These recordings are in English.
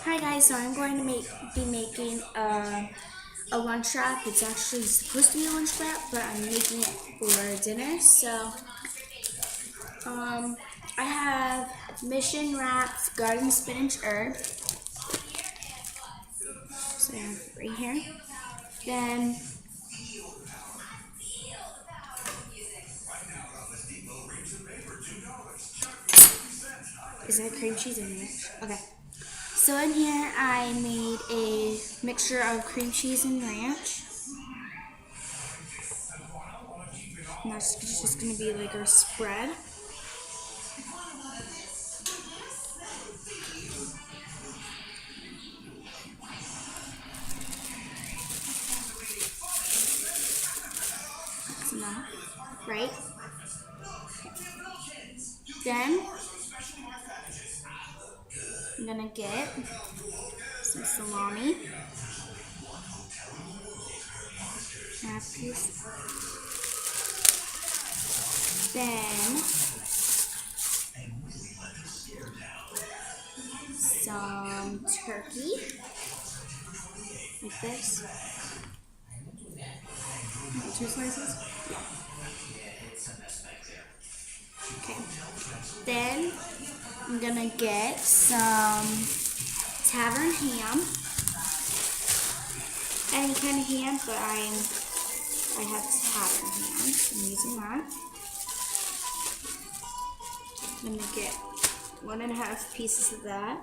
Hi guys, so I'm going to be making a lunch wrap. It's actually supposed to be a lunch wrap, but I'm making it for dinner. So I have Mission Wraps garden spinach herb. So I have it right here. Then is there cream cheese in there? Okay. So in here I made a mixture of cream cheese and ranch. And that's just going to be like our spread. That's enough, right? Then I'm gonna get some salami, half piece. Then some turkey, like this. Two slices? Yeah. Okay. Then I'm gonna get some tavern ham. Any kind of ham, but I have tavern ham. So I'm using that. I'm gonna get 1.5 pieces of that.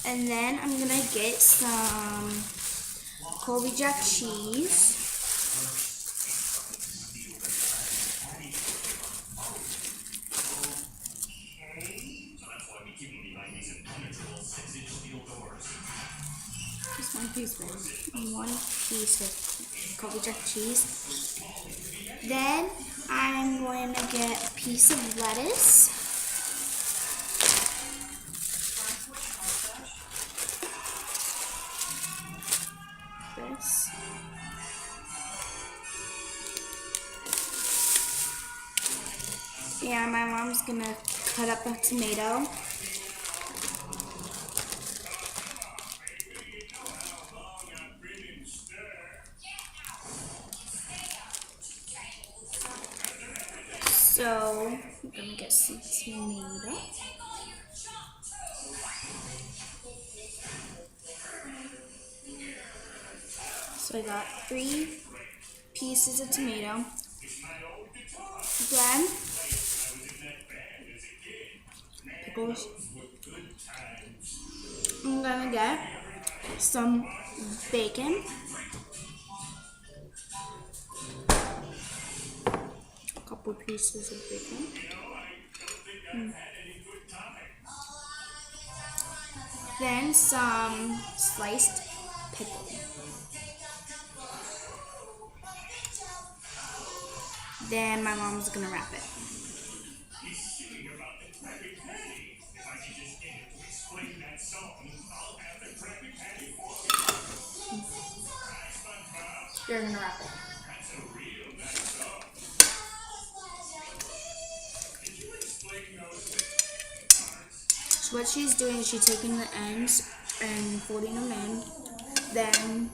And then I'm gonna get some Colby Jack cheese. Just one piece, babe. And 1 piece of Colby Jack cheese. Then I'm going to get a piece of lettuce. This. Yeah, my mom's gonna cut up a tomato. So I'm gonna get some tomato. So I got 3 pieces of tomato. Then pickles. I'm gonna get some bacon. A couple pieces of bacon. Then some sliced pickle. Then my mom's gonna wrap it. You're gonna wrap it. So what she's doing is she's taking the ends and folding them in. Then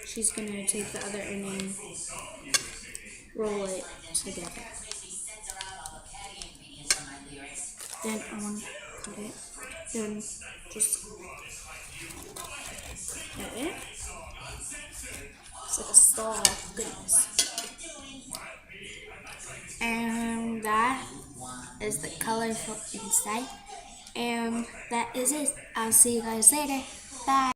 she's gonna take the other end and roll it together. Then I want to cut it. Then just cut it. It's like a star. Goodness. And that is the colorful inside. And that is it. I'll see you guys later. Bye.